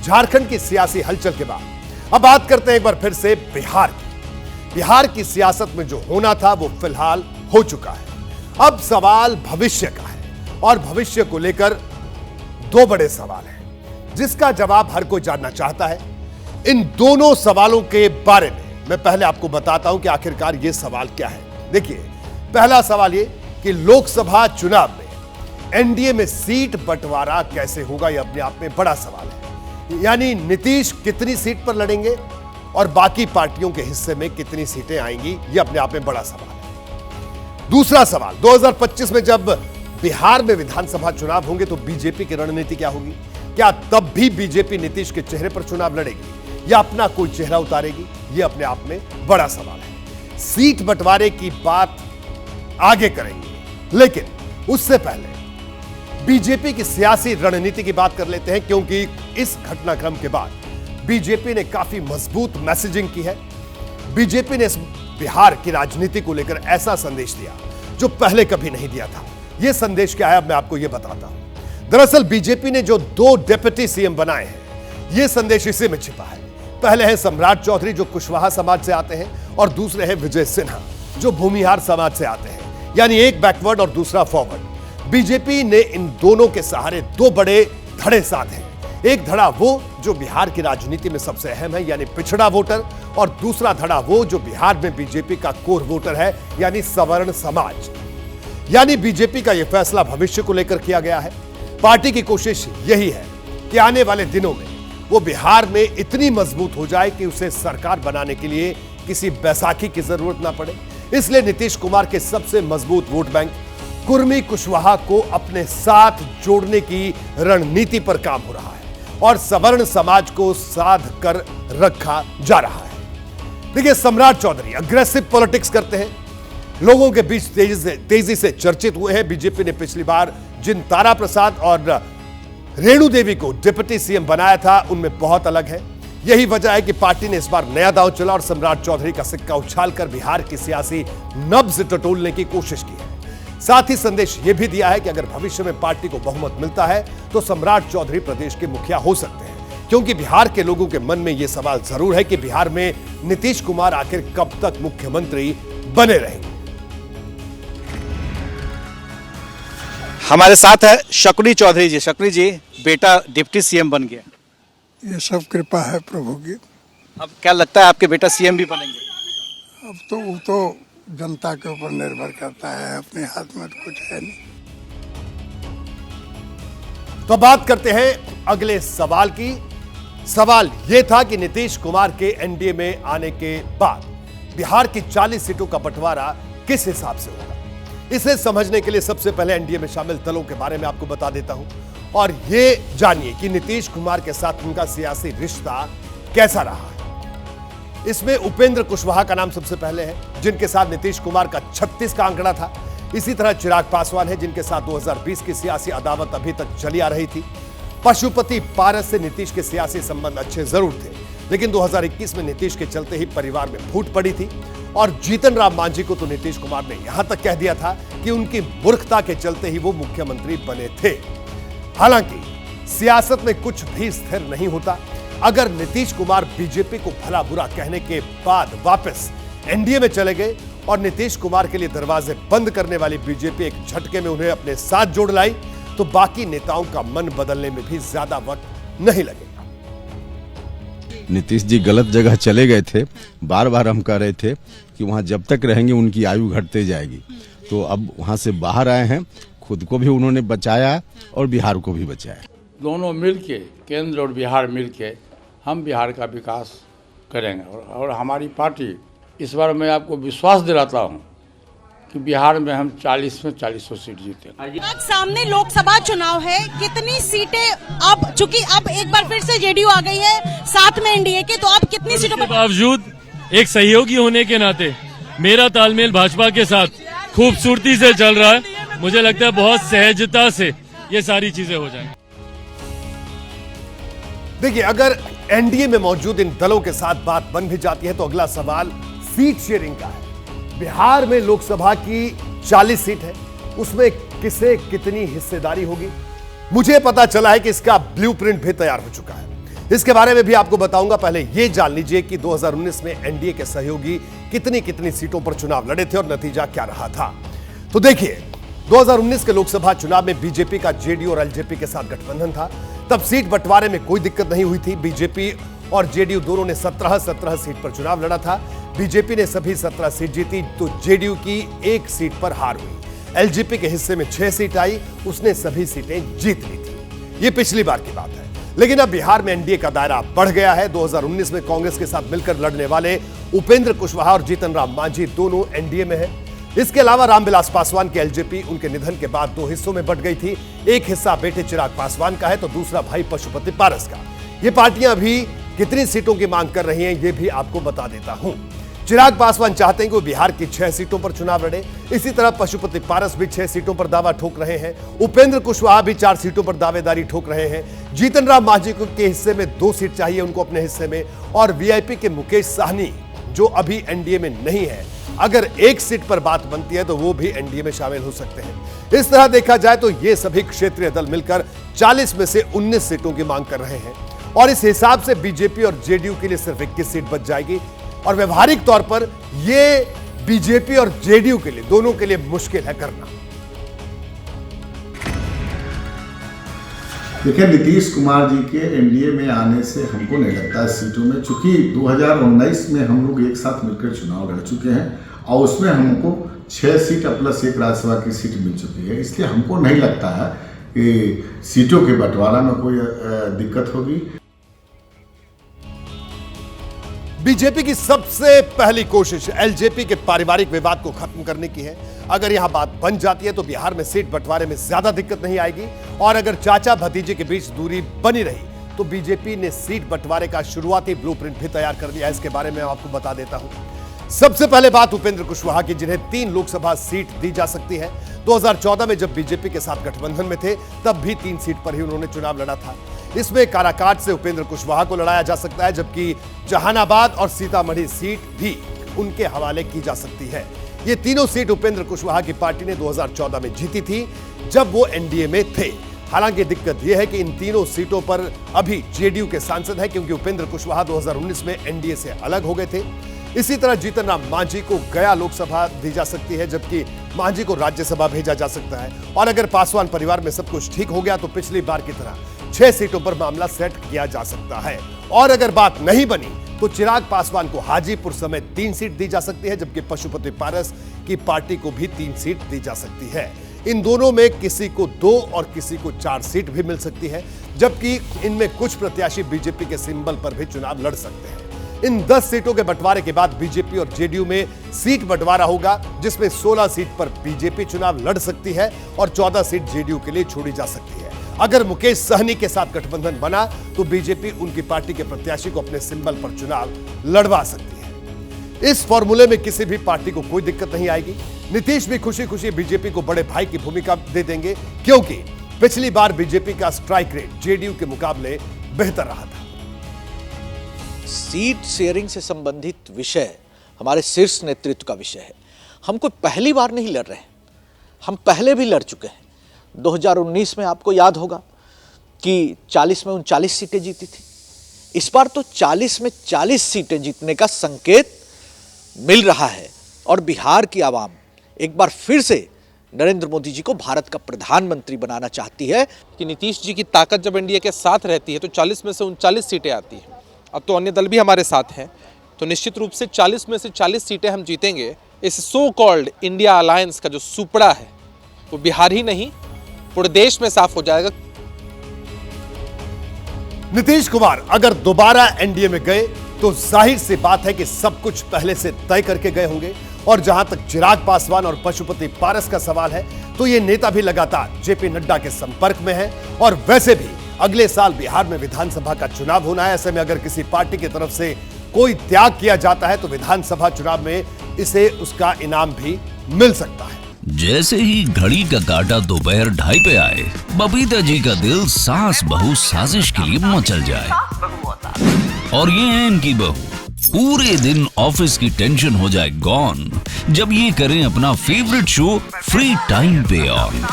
झारखंड की सियासी हलचल के बाद अब बात करते हैं एक बार फिर से बिहार की। बिहार की सियासत में जो होना था वो फिलहाल हो चुका है। अब सवाल भविष्य का है और भविष्य को लेकर दो बड़े सवाल हैं जिसका जवाब हर कोई जानना चाहता है। इन दोनों सवालों के बारे में मैं पहले आपको बताता हूं कि आखिरकार ये सवाल क्या है। देखिए, पहला सवाल ये कि लोकसभा चुनाव में एनडीए में सीट बंटवारा कैसे होगा, यह अपने आप में बड़ा सवाल है। यानी नीतीश कितनी सीट पर लड़ेंगे और बाकी पार्टियों के हिस्से में कितनी सीटें आएंगी, यह अपने आप में बड़ा सवाल है। दूसरा सवाल, 2025 में जब बिहार में विधानसभा चुनाव होंगे तो बीजेपी की रणनीति क्या होगी? क्या तब भी बीजेपी नीतीश के चेहरे पर चुनाव लड़ेगी या अपना कोई चेहरा उतारेगी? यह अपने आप में बड़ा सवाल है। सीट बंटवारे की बात आगे करेंगे, लेकिन उससे पहले बीजेपी की सियासी रणनीति की बात कर लेते हैं, क्योंकि इस घटनाक्रम के बाद बीजेपी ने काफी मजबूत मैसेजिंग की है। बीजेपी ने इस बिहार की राजनीति को लेकर ऐसा संदेश दिया जो पहले कभी नहीं दिया था। यह संदेश क्या है, अब मैं आपको यह बताता हूं। दरअसल बीजेपी ने जो 2 डिप्टी सीएम बनाए हैं, यह संदेश इसी में छिपा है। पहले है सम्राट चौधरी जो कुशवाहा समाज से आते हैं और दूसरे हैं विजय सिन्हा जो भूमिहार समाज से आते हैं, यानी एक बैकवर्ड और दूसरा फॉरवर्ड। बीजेपी ने इन दोनों के सहारे 2 बड़े धड़े साधे हैं। एक धड़ा वो जो बिहार की राजनीति में सबसे अहम है, यानी पिछड़ा वोटर, और दूसरा धड़ा वो जो बिहार में बीजेपी का कोर वोटर है, यानी सवर्ण समाज। यानी बीजेपी का यह फैसला भविष्य को लेकर किया गया है। पार्टी की कोशिश यही है कि आने वाले दिनों में वो बिहार में इतनी मजबूत हो जाए कि उसे सरकार बनाने के लिए किसी बैसाखी की जरूरत ना पड़े। इसलिए नीतीश कुमार के सबसे मजबूत वोट बैंक कुर्मी कुशवाहा को अपने साथ जोड़ने की रणनीति पर काम हो रहा है और सवर्ण समाज को साध कर रखा जा रहा है। देखिए, सम्राट चौधरी अग्रेसिव पॉलिटिक्स करते हैं, लोगों के बीच तेजी से चर्चित हुए हैं। बीजेपी ने पिछली बार जिन तारा प्रसाद और रेणु देवी को डिप्टी सीएम बनाया था उनमें बहुत अलग है। यही वजह है कि पार्टी ने इस बार नया दांव चला और सम्राट चौधरी का सिक्का उछालकर बिहार की सियासी नब्ज टटोलने की कोशिश की है। साथ ही संदेश यह भी दिया है कि अगर भविष्य में पार्टी को बहुमत मिलता है तो सम्राट चौधरी प्रदेश के मुखिया हो सकते हैं, क्योंकि बिहार के लोगों के मन में यह सवाल जरूर है कि बिहार में नीतीश कुमार आखिर कब तक मुख्यमंत्री बने रहेंगे। हमारे साथ है शकुनी चौधरी जी। शकुनी जी, बेटा डिप्टी सीएम बन गया, ये सब कृपा है प्रभु की। अब क्या लगता है आपके बेटा सीएम भी बनेंगे? अब तो वो तो जनता के ऊपर निर्भर करता है, अपने हाथ में तो कुछ है नहीं। तो बात करते हैं अगले सवाल की। सवाल यह था कि नीतीश कुमार के एनडीए में आने के बाद बिहार की 40 सीटों का बंटवारा किस हिसाब से होगा। इसे समझने के लिए सबसे पहले एनडीए में शामिल दलों के बारे में आपको बता देता हूं और यह जानिए कि नीतीश कुमार के साथ उनका सियासी रिश्ता कैसा रहा है। इसमें उपेंद्र कुशवाहा का नाम सबसे पहले है, जिनके साथ नीतीश कुमार का 36 का आंकड़ा था। इसी तरह चिराग पासवान है, जिनके साथ 2020 की सियासी अदावत अभी तक चली आ रही थी। पशुपति पारस से नीतीश के सियासी संबंध अच्छे जरूर थे, लेकिन 2021 में नीतीश के चलते ही परिवार में फूट पड़ी थी और जीतन राम मांझी को तो नीतीश कुमार ने यहां तक कह दिया था कि उनकी मूर्खता के चलते ही वो मुख्यमंत्री बने थे। हालांकि सियासत में कुछ भी स्थिर नहीं होता। अगर नीतीश कुमार बीजेपी को भला बुरा कहने के बाद वापस एनडीए में चले गए और नीतीश कुमार के लिए दरवाजे बंद करने वाली बीजेपी एक झटके में उन्हें अपने साथ जोड़ लाई, तो बाकी नेताओं का मन बदलने में भी ज्यादा वक्त नहीं लगेगा। नीतीश जी गलत जगह चले गए थे। बार बार हम कह रहे थे कि वहाँ जब तक रहेंगे उनकी आयु घटते जाएगी, तो अब वहाँ से बाहर आए हैं। खुद को भी उन्होंने बचाया और बिहार को भी बचाया। दोनों मिलके, केंद्र और बिहार मिलके हम बिहार का विकास करेंगे और हमारी पार्टी, इस बार मैं आपको विश्वास दिलाता हूँ कि बिहार में हम 40 में 40 सीट जीतेंगे। सामने लोकसभा चुनाव है, कितनी सीटें अब, चूंकि अब एक बार फिर से जेडीयू आ गई है साथ में एनडीए के, तो अब कितनी सीटों पर? बावजूद एक सहयोगी होने के नाते मेरा तालमेल भाजपा के साथ खूबसूरती से चल रहा है। मुझे लगता है बहुत सहजता से ये सारी चीजें हो जाएंगी। देखिए, अगर एनडीए में मौजूद इन दलों के साथ बात बन भी जाती है तो अगला सवाल सीट शेयरिंग का है। बिहार में लोकसभा की 40 सीट है, उसमें किसे कितनी हिस्सेदारी होगी। मुझे पता चला है कि इसका ब्लूप्रिंट भी तैयार हो चुका है। इसके बारे में भी आपको बताऊंगा। पहले ये जान लीजिए कि 2019 में एनडीए के सहयोगी कितनी सीटों पर चुनाव लड़े थे और नतीजा क्या रहा था। तो देखिए, 2019 के लोकसभा चुनाव में बीजेपी का जेडीयू और एलजेपी के साथ गठबंधन था। तब सीट बंटवारे में कोई दिक्कत नहीं हुई थी। बीजेपी और जेडीयू दोनों ने 17 सीट पर चुनाव लड़ा था। बीजेपी ने सभी 17 सीट जीती तो जेडीयू की 1 सीट पर हार हुई। एलजेपी के हिस्से में 6 सीट आई, उसने सभी सीटें जीत ली थी। ये पिछली बार की बात है। लेकिन अब बिहार में एनडीए का दायरा बढ़ गया है। 2019 में कांग्रेस के साथ मिलकर लड़ने वाले उपेंद्र कुशवाहा और जीतन राम मांझी दोनों एनडीए में हैं। इसके अलावा रामविलास पासवान की एलजेपी उनके निधन के बाद 2 हिस्सों में बंट गई थी। एक हिस्सा बेटे चिराग पासवान का है तो दूसरा भाई पशुपति पारस का। ये पार्टियां अभी कितनी सीटों की मांग कर रही हैं, ये भी आपको बता देता हूं। चिराग पासवान चाहते हैं कि वो बिहार की 6 सीटों पर चुनाव लड़े। इसी तरह पशुपति पारस भी 6 सीटों पर दावा ठोक रहे हैं। उपेंद्र कुशवाहा भी 4 सीटों पर दावेदारी ठोक रहे हैं। जीतन राम मांझी के हिस्से में 2 सीट चाहिए उनको अपने हिस्से में। और वीआईपी के मुकेश साहनी जो अभी एनडीए में नहीं है, अगर 1 सीट पर बात बनती है तो वो भी एनडीए में शामिल हो सकते हैं। इस तरह देखा जाए तो ये सभी क्षेत्रीय दल मिलकर 40 में से 19 सीटों की मांग कर रहे हैं और इस हिसाब से बीजेपी और जेडीयू के लिए सिर्फ 21 सीट बच जाएगी। और व्यवहारिक तौर पर यह बीजेपी और जेडीयू के लिए, दोनों के लिए मुश्किल है करना। देखिए, नीतीश कुमार जी के एनडीए में आने से हमको नहीं लगता है सीटों में, चूंकि 2019 में हम लोग एक साथ मिलकर चुनाव लड़ चुके हैं और उसमें हमको 6 सीट प्लस 1 राज्यसभा की सीट मिल चुकी है। इसलिए हमको नहीं लगता है कि सीटों के बंटवारा में कोई दिक्कत होगी। बीजेपी की सबसे पहली कोशिश एलजेपी के पारिवारिक विवाद को खत्म करने की है। अगर यहां बात बन जाती है तो बिहार में सीट बंटवारे में ज्यादा दिक्कत नहीं आएगी। और अगर चाचा भतीजे के बीच दूरी बनी रही तो बीजेपी ने सीट बंटवारे का शुरुआती ब्लूप्रिंट भी तैयार कर दिया है। इसके बारे में आपको बता देता हूं। सबसे पहले बात उपेंद्र कुशवाहा की, जिन्हें 3 लोकसभा सीट दी जा सकती है। 2014 में जब बीजेपी के साथ गठबंधन में थे तब भी 3 सीट पर ही उन्होंने चुनाव लड़ा था। इसमें काराकाट से उपेंद्र कुशवाहा को लड़ाया जा सकता है, जबकि जहानाबाद और सीतामढ़ी सीट भी उनके हवाले की जा सकती है। ये तीनों सीट उपेंद्र कुशवाहा की पार्टी ने 2014 में जीती थी जब वो एनडीए में थे। हालांकि दिक्कत यह है कि इन तीनों सीटों पर अभी जेडीयू के सांसद हैं, क्योंकि उपेंद्र कुशवाहा 2019 में एनडीए से अलग हो गए थे। इसी तरह जीतन राम मांझी को गया लोकसभा दी जा सकती है, जबकि मांझी को राज्यसभा भेजा जा सकता है। और अगर पासवान परिवार में सब कुछ ठीक हो गया तो पिछली बार की तरह 6 सीटों पर मामला सेट किया जा सकता है। और अगर बात नहीं बनी तो चिराग पासवान को हाजीपुर समेत 3 सीट दी जा सकती है, जबकि पशुपति पारस की पार्टी को भी 3 सीट दी जा सकती है। इन दोनों में किसी को 2 और किसी को 4 सीट भी मिल सकती है, जबकि इनमें कुछ प्रत्याशी बीजेपी के सिंबल पर भी चुनाव लड़ सकते हैं। इन 10 सीटों के बंटवारे के बाद बीजेपी और जेडीयू में सीट बंटवारा होगा, जिसमें 16 सीट पर बीजेपी चुनाव लड़ सकती है और 14 सीट जेडीयू के लिए छोड़ी जा सकती है। अगर मुकेश सहनी के साथ गठबंधन बना तो बीजेपी उनकी पार्टी के प्रत्याशी को अपने सिंबल पर चुनाव लड़वा सकती है। इस फॉर्मूले में किसी भी पार्टी को कोई दिक्कत नहीं आएगी। नीतीश भी खुशी खुशी बीजेपी को बड़े भाई की भूमिका दे देंगे, क्योंकि पिछली बार बीजेपी का स्ट्राइक रेट जेडीयू के मुकाबले बेहतर रहा था। सीट शेयरिंग से संबंधित विषय हमारे शीर्ष नेतृत्व का विषय है। हम कोई पहली बार नहीं लड़ रहे हैं, हम पहले भी लड़ चुके हैं। 2019 में आपको याद होगा कि 40 में 39 सीटें जीती थी। इस बार तो 40 में 40 सीटें जीतने का संकेत मिल रहा है और बिहार की आवाम एक बार फिर से नरेंद्र मोदी जी को भारत का प्रधानमंत्री बनाना चाहती है। कि नीतीश जी की ताकत जब एनडीए के साथ रहती है तो 40 में से 39 सीटें आती हैं। अब तो अन्य दल भी हमारे साथ हैं, तो निश्चित रूप से 40 में से 40 सीटें हम जीतेंगे। इस सो कॉल्ड इंडिया अलायंस का जो सुपड़ा है वो बिहार ही नहीं पूरे देश में साफ हो जाएगा। नीतीश कुमार अगर दोबारा एनडीए में गए तो जाहिर सी बात है कि सब कुछ पहले से तय करके गए होंगे। और जहां तक चिराग पासवान और पशुपति पारस का सवाल है तो ये नेता भी लगातार जेपी नड्डा के संपर्क में है। और वैसे भी अगले साल बिहार में विधानसभा का चुनाव होना है। ऐसे में अगर किसी पार्टी की तरफ से कोई त्याग किया जाता है तो विधानसभा चुनाव में इसे उसका इनाम भी मिल सकता है। जैसे ही घड़ी का काटा दोपहर 2:30 पे आए, बबीता जी का दिल सास बहू साजिश के लिए मचल जाए। और ये है इनकी बहू, पूरे दिन ऑफिस की टेंशन हो जाए गॉन जब ये करें अपना फेवरेट शो फ्री टाइम पे ऑन।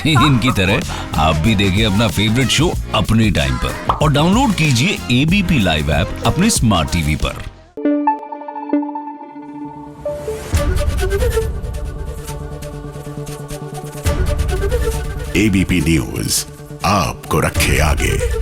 इनकी तरह आप भी देखिए अपना फेवरेट शो अपने टाइम पर और डाउनलोड कीजिए एबीपी लाइव ऐप अपने स्मार्ट टीवी पर। एबीपी न्यूज आपको रखे आगे।